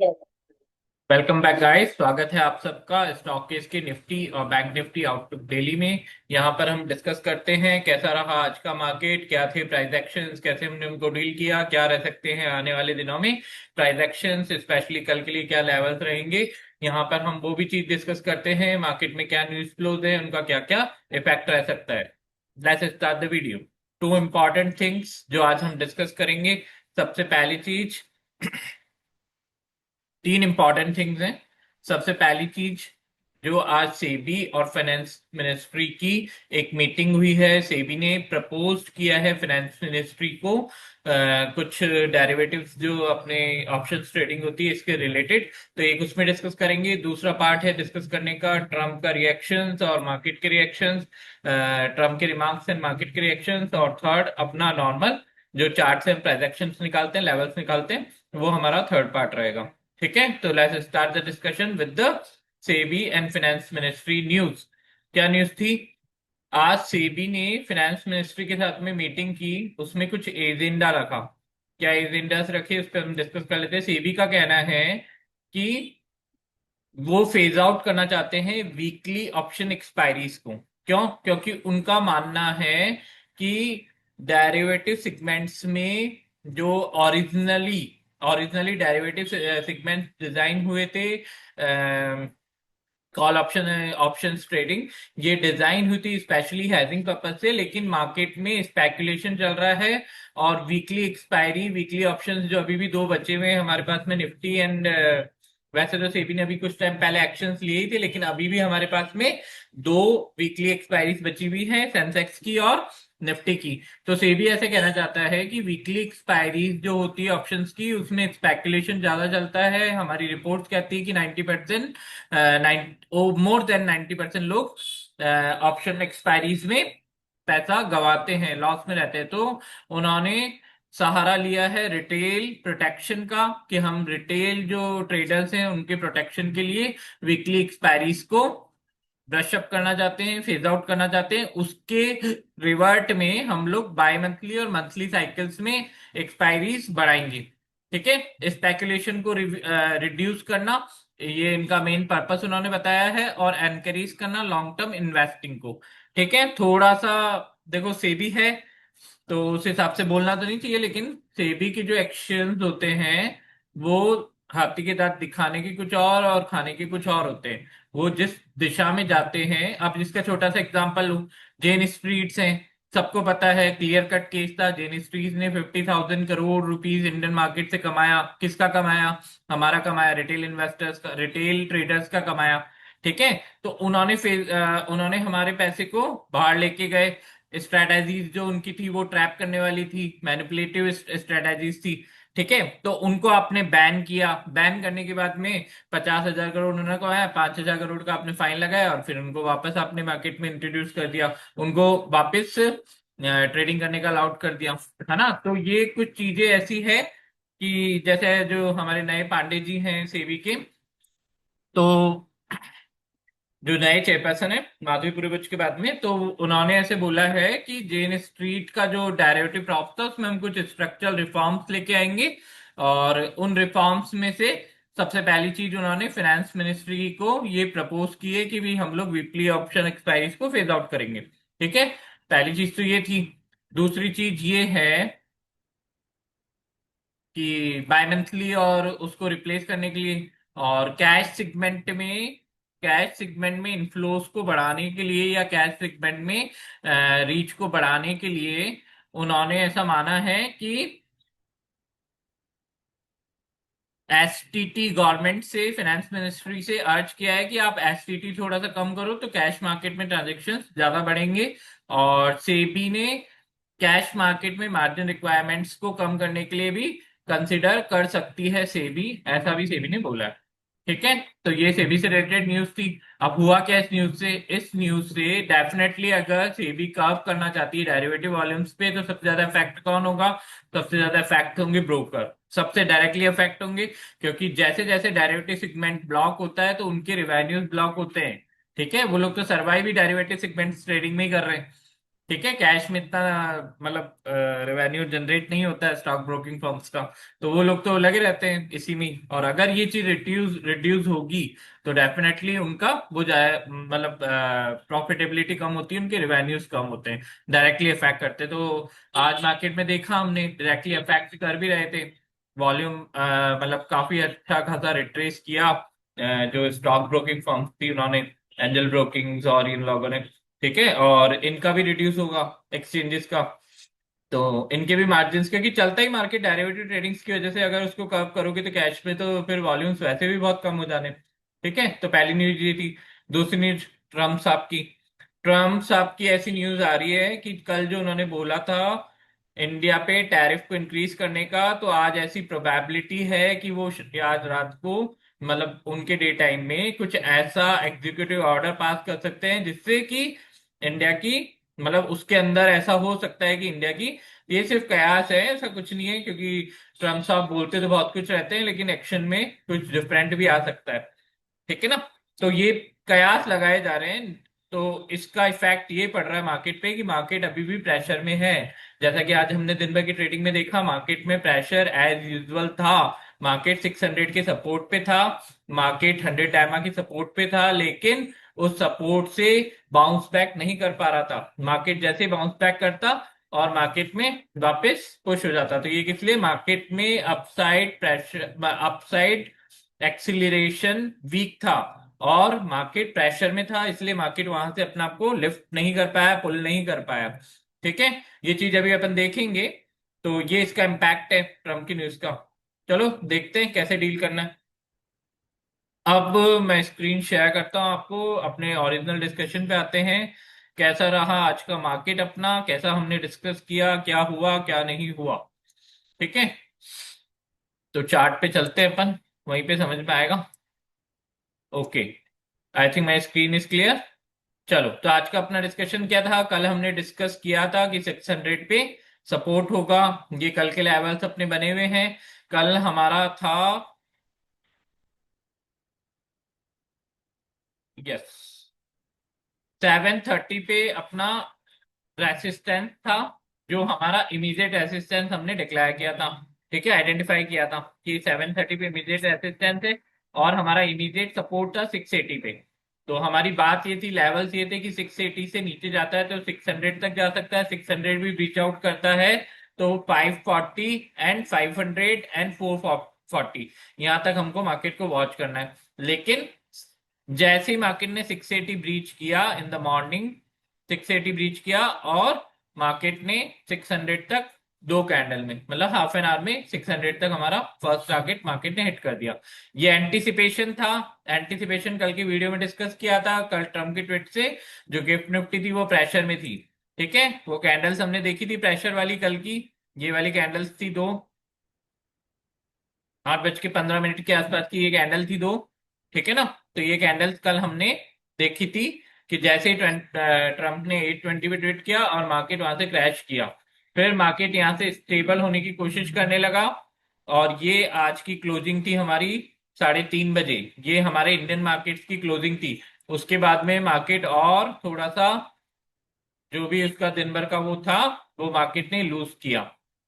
Welcome back guys. स्वागत है आप सबका स्टॉकेस के निफ्टी और बैंक निफ्टी आउटलुक डेली में। यहाँ पर हम डिस्कस करते हैं कैसा रहा आज का मार्केट, क्या थे प्राइस एक्शंस, कैसे हमने उनको डील किया, क्या रह सकते हैं आने वाले दिनों में प्राइस एक्शंस, स्पेशली कल के लिए क्या लेवल्स रहेंगे। यहाँ पर हम वो भी चीज डिस्कस करते हैं मार्केट में क्या न्यूज फ्लोज है, उनका क्या क्या इफेक्ट रह सकता है। Let's start the video. Two important things जो आज हम डिस्कस करेंगे। सबसे पहली चीज, तीन इंपॉर्टेंट थिंग्स हैं। सबसे पहली चीज, जो आज सेबी और फाइनेंस मिनिस्ट्री की एक मीटिंग हुई है। सेबी ने प्रपोज किया है फाइनेंस मिनिस्ट्री को कुछ डेरिवेटिव्स जो अपने ऑप्शंस ट्रेडिंग होती है इसके रिलेटेड, तो एक उसमें डिस्कस करेंगे। दूसरा पार्ट है डिस्कस करने का ट्रम्प का रिएक्शंस और मार्केट के रिएक्शंस, ट्रम्प के रिमार्क्स एंड मार्केट के रिएक्शंस। और थर्ड अपना नॉर्मल जो चार्ट से हम ट्रांजेक्शंस निकालते हैं, लेवल्स निकालते हैं, वो हमारा थर्ड पार्ट रहेगा। ठीक है, तो let's start the discussion with the SEBI and finance ministry news. क्या न्यूज थी? आज सेबी ने फाइनेंस मिनिस्ट्री के साथ में मीटिंग की, उसमें कुछ एजेंडा रखा। क्या एजेंडास रखे उस पर हम डिस्कस कर लेते हैं। सेबी का कहना है कि वो फेज आउट करना चाहते हैं वीकली ऑप्शन एक्सपायरीज को। क्यों? क्योंकि उनका मानना है कि डेरिवेटिव सेगमेंट्स में जो originally originally derivative segment design हुए थे, कॉल ऑप्शन ऑप्शंस ट्रेडिंग, ये डिजाइन हुई थी स्पेशली हैजिंग पर्पज से, लेकिन मार्केट में स्पेकुलेशन चल रहा है। और वीकली एक्सपायरी, वीकली ऑप्शंस जो अभी भी दो बचे हुए हैं हमारे पास में, निफ्टी एंड, वैसे तो सेबी ने अभी कुछ टाइम पहले एक्शंस लिए ही थे, लेकिन अभी भी हमारे पास में दो वीकली एक्सपायरीज बची हुई है, सेंसेक्स की और निफ्टी की। तो सेबी ऐसे कहना चाहता है कि वीकली एक्सपायरीज जो होती है ऑप्शंस की, उसमें स्पेकुलेशन ज्यादा चलता है। हमारी रिपोर्ट्स कहती है कि 90%, मोर देन 90% लोग ऑप्शन एक्सपायरीज में पैसा गवाते हैं, लॉस में रहते हैं। तो उन्होंने सहारा लिया है रिटेल प्रोटेक्शन का, कि हम रिटेल जो ट्रेडर्स हैं उनके प्रोटेक्शन के लिए वीकली एक्सपायरीज को ब्रश अप करना चाहते हैं, फेज आउट करना चाहते हैं। उसके रिवर्ट में हम लोग बाय मंथली और मंथली साइकिल्स में एक्सपायरीज बढ़ाएंगे। ठीक है, स्पेकुलेशन को रिड्यूस करना, ये इनका मेन पर्पस उन्होंने बताया है, और एनकरेज करना लॉन्ग टर्म इन्वेस्टिंग को। ठीक है, थोड़ा सा देखो, सेबी है तो उस हिसाब से बोलना तो नहीं चाहिए, लेकिन सेबी के जो एक्शंस होते हैं वो हाथी के दांत दिखाने के कुछ और खाने के कुछ और होते हैं। वो जिस दिशा में जाते हैं, अब जिसका छोटा सा एग्जांपल लूं, जेन स्ट्रीट्स हैं, सबको पता है, क्लियर कट केस था। जेन स्ट्रीट्स ने 50,000 करोड़ रुपीस इंडियन मार्केट से कमाया। किसका कमाया? हमारा कमाया, रिटेल इन्वेस्टर्स का, रिटेल ट्रेडर्स का कमाया। ठीक है, तो उन्होंने हमारे पैसे को बाहर लेके गए। स्ट्रेटजीज जो उनकी थी वो ट्रैप करने वाली थी, मैनिपुलेटिव स्ट्रेटजीज थी। ठीक है, तो उनको आपने बैन किया। बैन करने के बाद में 50,000 करोड़ उन्होंने कमाया, 5,000 करोड़ का आपने फाइन लगाया, और फिर उनको वापस आपने मार्केट में इंट्रोड्यूस कर दिया, उनको वापस ट्रेडिंग करने का अलाउड कर दिया, है ना। तो ये कुछ चीजें ऐसी है कि जैसे जो हमारे नए पांडे जी हैं सेबी के, तो जो नए चेयरपर्सन है माधवी पूर्वज के बाद में, तो उन्होंने ऐसे बोला है कि जेन स्ट्रीट का जो डायरेक्टिव प्रॉप्स था उसमें हम कुछ स्ट्रक्चरल रिफॉर्म्स लेके आएंगे। और उन रिफॉर्म्स में से सबसे पहली चीज उन्होंने फाइनेंस मिनिस्ट्री को ये प्रपोज की है कि भी हम लोग वीकली ऑप्शन एक्सपायरीज को फेज आउट करेंगे। ठीक है, पहली चीज तो ये थी। दूसरी चीज ये है कि बाय मंथली और उसको रिप्लेस करने के लिए, और कैश सेगमेंट में इनफ्लोस को बढ़ाने के लिए, या कैश सेगमेंट में रीच को बढ़ाने के लिए, उन्होंने ऐसा माना है कि एसटीटी गवर्नमेंट से, फाइनेंस मिनिस्ट्री से अर्ज किया है कि आप एसटीटी थोड़ा सा कम करो तो कैश मार्केट में ट्रांजेक्शन ज्यादा बढ़ेंगे। और सेबी ने कैश मार्केट में मार्जिन रिक्वायरमेंट्स को कम करने के लिए भी कंसिडर कर सकती है सेबी, ऐसा भी सेबी ने बोला है। ठीक है, तो ये सेबी से रिलेटेड न्यूज थी। अब हुआ क्या इस न्यूज से? इस न्यूज से डेफिनेटली अगर सेबी कर्व करना चाहती है डेरिवेटिव वॉल्यूम्स पे, तो सबसे ज्यादा इफेक्ट कौन होगा? सबसे ज्यादा इफेक्ट होंगे ब्रोकर, सबसे डायरेक्टली इफेक्ट होंगे, क्योंकि जैसे जैसे डेरिवेटिव सेगमेंट ब्लॉक होता है तो उनके रिवेन्यूज ब्लॉक होते हैं। ठीक है, वो लोग तो सर्वाइव ही डेरिवेटिव सेगमेंट ट्रेडिंग में ही कर रहे हैं। ठीक है, कैश में इतना मतलब रेवेन्यू जनरेट नहीं होता है स्टॉक ब्रोकिंग फर्म्स का। तो वो लोग तो लगे रहते हैं इसी में ही। और अगर ये चीज रिड्यूस रिड्यूस होगी तो डेफिनेटली उनका वो जाए, मतलब प्रॉफिटेबिलिटी कम होती है, उनके रेवेन्यूज कम होते हैं, डायरेक्टली अफेक्ट करते हैं। तो आज मार्केट में देखा हमने, डायरेक्टली अफेक्ट कर भी रहे थे। वॉल्यूम मतलब काफी अच्छा खासा रिट्रेस किया। जो स्टॉक ब्रोकिंग फर्म्स थी उन्होंने, एंजल ब्रोकिंग और इन लोगों ने, ठीक है, और इनका भी रिड्यूस होगा एक्सचेंजेस का। तो इनके भी मार्जिन, क्योंकि चलता ही मार्केट डेरिवेटिव ट्रेडिंग्स की वजह से, अगर उसको कव करोगे तो कैश पे तो फिर वॉल्यूम्स वैसे भी बहुत कम हो जाने। ठीक है, तो पहली न्यूज ये थी। दूसरी न्यूज ट्रम्प साहब की। ट्रम्प साहब की ऐसी न्यूज आ रही है कि कल जो उन्होंने बोला था इंडिया पे टैरिफ को इंक्रीज करने का, तो आज ऐसी प्रोबेबिलिटी है कि वो आज रात को, मतलब उनके डे टाइम में कुछ ऐसा एग्जीक्यूटिव ऑर्डर पास कर सकते हैं जिससे कि इंडिया की, मतलब उसके अंदर ऐसा हो सकता है कि इंडिया की, ये सिर्फ कयास है, ऐसा कुछ नहीं है, क्योंकि ट्रम्प साहब बोलते तो बहुत कुछ रहते हैं लेकिन एक्शन में कुछ डिफरेंट भी आ सकता है। ठीक है ना। तो ये कयास लगाए जा रहे हैं। तो इसका इफेक्ट ये पड़ रहा है मार्केट पे कि मार्केट अभी भी प्रेशर में है। जैसा कि आज हमने दिन भर की ट्रेडिंग में देखा, मार्केट में प्रेशर एज यूजुअल था। मार्केट 600 के सपोर्ट पे था, मार्केट 100 टाइमा की सपोर्ट पे था, लेकिन उस सपोर्ट से बाउंस बैक नहीं कर पा रहा था। मार्केट जैसे बाउंस बैक करता और मार्केट में वापस पुश हो जाता, तो ये किस लिए, मार्केट में upside pressure, upside acceleration weak था और मार्केट प्रेशर में था, इसलिए मार्केट वहां से अपने आप को लिफ्ट नहीं कर पाया, पुल नहीं कर पाया। ठीक है, ये चीज अभी अपन देखेंगे। तो ये इसका इम्पैक्ट है ट्रम्प की न्यूज का। चलो देखते हैं कैसे डील करना है। अब मैं स्क्रीन शेयर करता हूं आपको, अपने ओरिजिनल डिस्कशन पे आते हैं। कैसा रहा आज का मार्केट अपना, कैसा हमने डिस्कस किया, क्या हुआ क्या नहीं हुआ। ठीक है, तो चार्ट पे चलते हैं अपन, वहीं पे समझ में आएगा। Okay, I think my screen is clear. चलो, तो आज का अपना डिस्कशन क्या था, कल हमने डिस्कस किया था कि 600 पे सपोर्ट होगा। ये कल के लेवल्स अपने बने हुए हैं। कल हमारा था, यस, 730 पे अपना रेसिस्टेंस था, जो हमारा इमीडिएट रेसिस्टेंस हमने डिक्लेयर किया था। ठीक है, आइडेंटिफाई किया था कि 730 पे इमीडिएट रेसिस्टेंस है, और हमारा इमीडिएट सपोर्ट था 680 पे। तो हमारी बात ये थी, लेवल्स ये थे कि 680 से नीचे जाता है तो 600 तक जा सकता है, 600 भी रीच आउट करता है तो 540 एंड 500 एंड 440, यहां तक हमको मार्केट को वॉच करना है। लेकिन जैसे ही मार्केट ने 680 ब्रीच किया इन द मॉर्निंग, 680 ब्रीच किया और मार्केट ने 600 तक, दो कैंडल में, मतलब हाफ एन आवर में 600 तक हमारा फर्स्ट टारगेट मार्केट ने हिट कर दिया। ये एंटीसिपेशन था। एंटीसिपेशन कल की वीडियो में डिस्कस किया था, कल ट्रम्प की ट्वीट से। जो गिफ्ट निफ्टी थी वो प्रेशर में थी। ठीक है, वो कैंडल्स हमने देखी थी प्रेशर वाली कल की। ये वाली कैंडल्स थी दो, 8:15 के आसपास की ये कैंडल थी दो। ठीक है ना। तो ये कैंडल्स कल हमने देखी थी कि जैसे ही ट्रम्प ने 820 पे ट्वीट किया और मार्केट वहां से क्रैश किया, फिर मार्केट यहां से स्टेबल होने की कोशिश करने लगा। और ये आज की क्लोजिंग थी हमारी 3:30 बजे, ये हमारे इंडियन मार्केट्स की क्लोजिंग थी। उसके बाद में मार्केट और थोड़ा सा, जो भी उसका दिन भर का वो था, वो मार्केट ने लूज किया।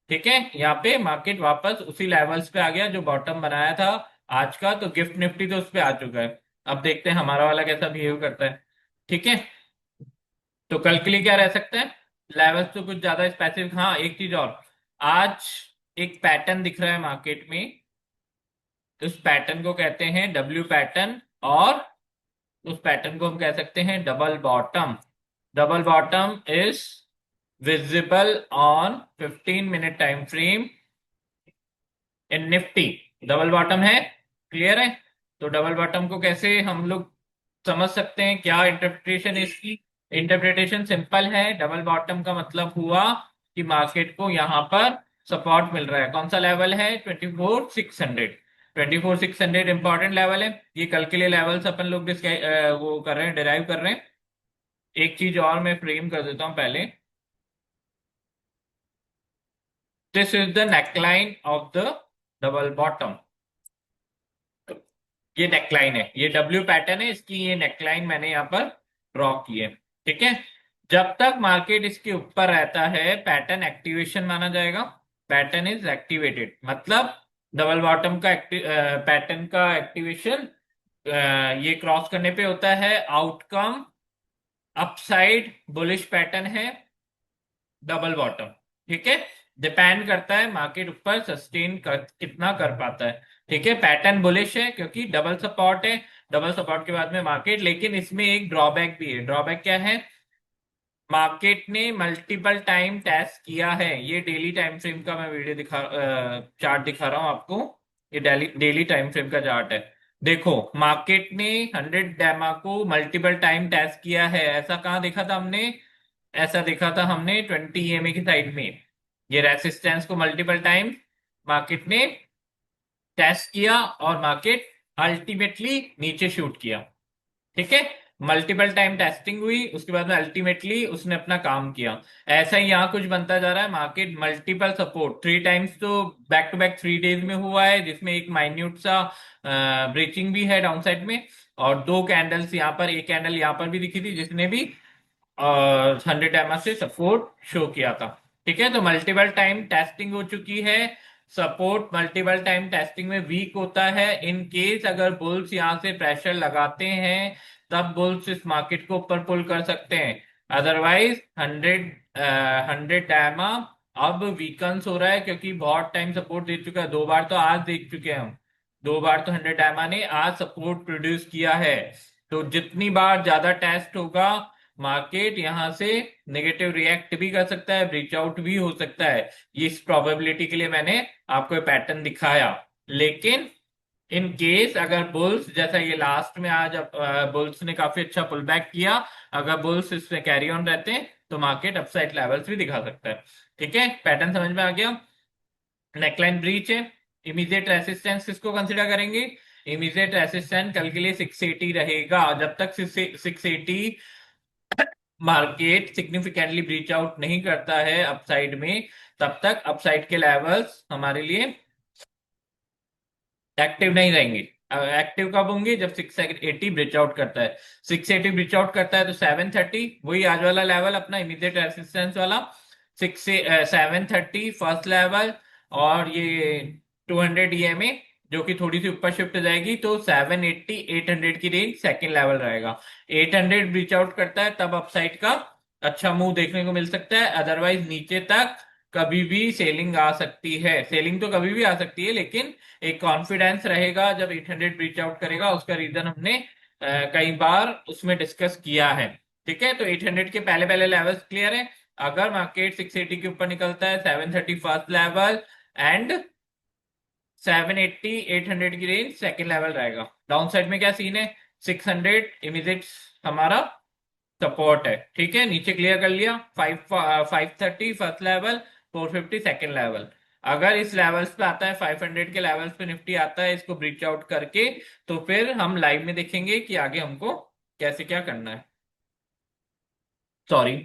ठीक है, यहाँ पे मार्केट वापस उसी लेवल्स पे आ गया जो बॉटम बनाया था आज का। तो गिफ्ट निफ्टी तो उस पे आ चुका है। अब देखते हैं हमारा वाला कैसा बिहेव करता है। ठीक है, तो कल के लिए क्या रह सकता है, लेवल्स तो कुछ ज्यादा स्पेसिफिक, हाँ एक चीज और, आज एक पैटर्न दिख रहा है मार्केट में। उस पैटर्न को कहते हैं डब्ल्यू पैटर्न, और उस पैटर्न को हम कह सकते हैं double bottom. Double bottom is visible on 15 minute time frame in Nifty. Double bottom है, क्लियर है। तो डबल बॉटम को कैसे हम लोग समझ सकते हैं, क्या इंटरप्रिटेशन है इसकी। इंटरप्रिटेशन सिंपल है, डबल बॉटम का मतलब हुआ कि मार्केट को यहां पर सपोर्ट मिल रहा है। कौन सा लेवल है, 24,600। 24,600 इंपॉर्टेंट लेवल है। ये कल के लिए लेवल्स अपन लोग वो कर रहे हैं, डिराइव कर रहे हैं। एक चीज और मैं फ्रेम कर देता हूं पहले। This is the neckline of the double bottom. ये नेकलाइन है, ये डब्ल्यू पैटर्न है, इसकी ये नेकलाइन मैंने यहाँ पर ड्रॉ की है। ठीक है, जब तक मार्केट इसके ऊपर रहता है पैटर्न एक्टिवेशन माना जाएगा। पैटर्न इज एक्टिवेटेड मतलब डबल बॉटम का पैटर्न का एक्टिवेशन ये क्रॉस करने पे होता है। आउटकम अपसाइड बुलिश पैटर्न है, डबल बॉटम। ठीक है, डिपेंड करता है मार्केट ऊपर सस्टेन कितना कर पाता है। ठीक है, पैटर्न बुलिश है क्योंकि डबल सपोर्ट है। डबल सपोर्ट के बाद में मार्केट, लेकिन इसमें एक ड्रॉबैक भी है। ड्रॉबैक क्या है? मार्केट ने मल्टीपल टाइम टेस्ट किया है। ये डेली टाइम फ्रेम का मैं वीडियो चार्ट दिखा रहा हूं आपको। ये डेली डेली टाइम फ्रेम का चार्ट है। देखो, मार्केट ने 100 डेमा को मल्टीपल टाइम टेस्ट किया है। ऐसा कहाँ देखा था हमने? ऐसा देखा था हमने 20 EMA की साइड में। ये रेसिस्टेंस को मल्टीपल टाइम मार्केट ने टेस्ट किया और मार्केट अल्टीमेटली नीचे शूट किया। ठीक है, मल्टीपल टाइम टेस्टिंग हुई, उसके बाद में अल्टीमेटली उसने अपना काम किया। ऐसा ही यहाँ कुछ बनता जा रहा है। मार्केट मल्टीपल सपोर्ट 3 टाइम्स तो बैक टू बैक 3 डेज में हुआ है, जिसमें एक माइन्यूट सा ब्रेचिंग भी है डाउन साइड में। और दो कैंडल्स यहाँ पर, एक कैंडल यहाँ पर भी दिखी थी जिसने भी 100 एमआ से सपोर्ट शो किया था। ठीक है, तो मल्टीपल टाइम टेस्टिंग हो चुकी है। सपोर्ट मल्टीपल टाइम टेस्टिंग में वीक होता है। इन केस अगर बुल्स यहां से प्रेशर लगाते हैं तब बुल्स इस मार्केट को ऊपर पुल कर सकते हैं। अदरवाइज 100 एमआ अब वीकन्स हो रहा है क्योंकि बहुत टाइम सपोर्ट दे चुका है। 2 बार तो आज देख चुके हैं हम। 2 बार तो 100 एमआ ने आज सपोर्ट प्रोड्यूस किया है। तो जितनी बार ज्यादा टेस्ट होगा मार्केट यहां से नेगेटिव रिएक्ट भी कर सकता है, ब्रीच आउट भी हो सकता है। इस प्रोबेबिलिटी के लिए मैंने आपको पैटर्न दिखाया। लेकिन इन केस अगर बुल्स, जैसा ये लास्ट में आज बुल्स ने काफी अच्छा पुल बैक किया, अगर बुल्स इसमें कैरी ऑन रहते हैं तो मार्केट अपसाइड लेवल्स भी दिखा सकता है। ठीक है, पैटर्न समझ में आ गया। नेकलाइन ब्रीच है। इमीडिएट रेसिस्टेंस किसको कंसिडर करेंगे? इमीडिएट रेसिस्टेंस कल के लिए 680 रहेगा। जब तक 680 मार्केट सिग्निफिकेंटली ब्रीच आउट नहीं करता है अपसाइड में, तब तक अपसाइड के लेवल्स हमारे लिए एक्टिव नहीं रहेंगे। एक्टिव कब होंगे? जब 680 ब्रिच आउट करता है। 680 ब्रिच आउट करता है तो 730, वही आज वाला लेवल अपना इमीडिएट रेसिस्टेंस वाला, 730 फर्स्ट लेवल। और ये 200 EMA जो कि थोड़ी सी ऊपर शिफ्ट हो जाएगी, तो 780 800 की रेंज सेकेंड लेवल रहेगा। 800 ब्रिच आउट करता है तब अपसाइड का अच्छा मूव देखने को मिल सकता है। अदरवाइज नीचे तक कभी भी सेलिंग आ सकती है। सेलिंग तो कभी भी आ सकती है, लेकिन एक कॉन्फिडेंस रहेगा जब 800 रीच आउट करेगा। उसका रीजन हमने कई बार उसमें डिस्कस किया है। ठीक है, तो 800 के पहले पहले लेवल्स क्लियर है। अगर मार्केट 680 के ऊपर निकलता है, 730 फर्स्ट लेवल एंड 780 800 की रेंज सेकेंड लेवल रहेगा। डाउन साइड में क्या सीन है? 600 इमीडिएट हमारा सपोर्ट है। ठीक है, नीचे क्लियर कर लिया। 530 फर्स्ट लेवल, 450 सेकेंड लेवल। अगर इस लेवल्स पे आता है, 500 के लेवल्स पे निफ्टी आता है इसको ब्रीच आउट करके, तो फिर हम लाइव में देखेंगे कि आगे हमको कैसे क्या करना है। सॉरी।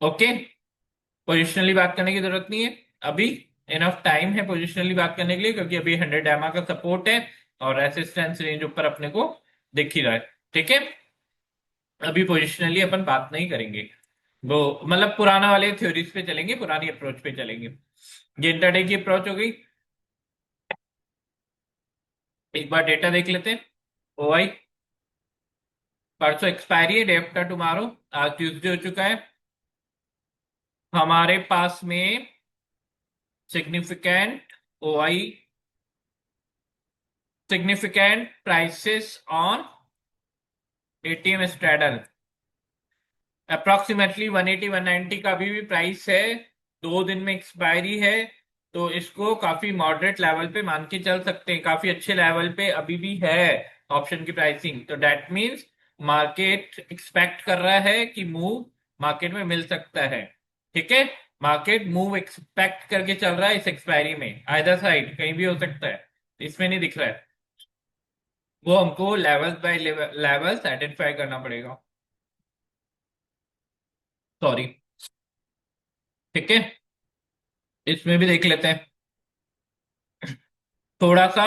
ओके, पोजिशनली बात करने की जरूरत नहीं है अभी। इनफ टाइम है पोजिशनली बात करने के लिए, क्योंकि अभी 100 एमआ का सपोर्ट है और रेसिस्टेंस रेंज ऊपर अपने को दिख ही रहा है। ठीक है, अभी पोजिशनली अपन बात नहीं करेंगे। वो मतलब पुराना वाले थ्योरीज पे चलेंगे, पुरानी अप्रोच पे चलेंगे। ये इंटरडे की अप्रोच हो गई। एक बार डेटा देख लेते हैं। ओआई परसों एक्सपायरी है, डे आफ्टर टुमारो। आज ट्यूसडे हो चुका है। हमारे पास में significant OI, significant prices on ATM straddle approximately 180 190 का अभी भी प्राइस है। 2 दिन में एक्सपायरी है, तो इसको काफी मॉडरेट लेवल पे मान के चल सकते हैं। काफी अच्छे लेवल पे अभी भी है ऑप्शन की प्राइसिंग। तो दैट मीन्स मार्केट एक्सपेक्ट कर रहा है कि मूव मार्केट में मिल सकता है। ठीक है, मार्केट मूव एक्सपेक्ट करके चल रहा है इस एक्सपायरी में। आइदर साइड कहीं भी हो सकता है, इसमें नहीं दिख रहा है। वो हमको लेवल्स बाय लेवल्स आइडेंटिफाई करना पड़ेगा। सॉरी। ठीक है, इसमें भी देख लेते हैं थोड़ा सा।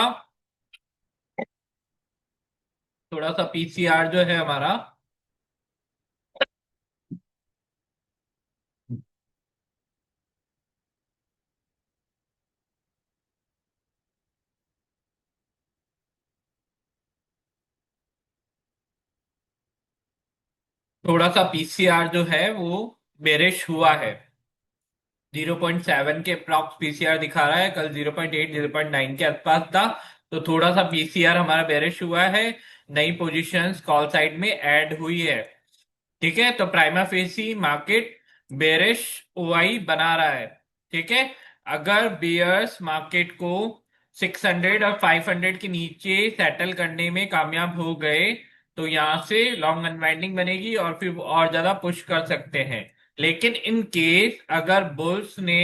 थोड़ा सा पीसीआर जो है हमारा थोड़ा सा पीसीआर जो है वो बेरिश हुआ है। 0.7 के अप्रॉक्स पीसीआर दिखा रहा है, कल 0.8 0.9 के आसपास था। तो थोड़ा सा पीसीआर हमारा बेरिश हुआ है। नई पोजीशंस कॉल साइड में ऐड हुई है। ठीक है, तो prima facie market bearish OI बना रहा है। ठीक है, अगर बियर्स मार्केट को 600 और 500 के नीचे सेटल करने में कामयाब हो गए तो यहां से लॉन्ग अनवाइंडिंग बनेगी और फिर वो और ज्यादा पुश कर सकते हैं। लेकिन इन केस अगर बुल्स ने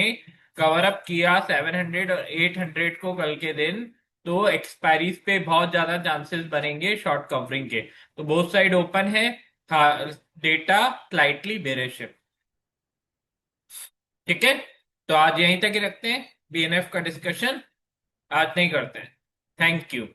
कवर अप किया 700 और 800 को कल के दिन, तो एक्सपायरीज पे बहुत ज्यादा चांसेस बनेंगे शॉर्ट कवरिंग के। तो बोथ साइड ओपन है। हाँ, डेटा स्लाइटली बेरिश है। ठीक है, तो आज यहीं तक ही रखते हैं बीएनएफ का डिस्कशन। आज नहीं करते हैं। Thank you.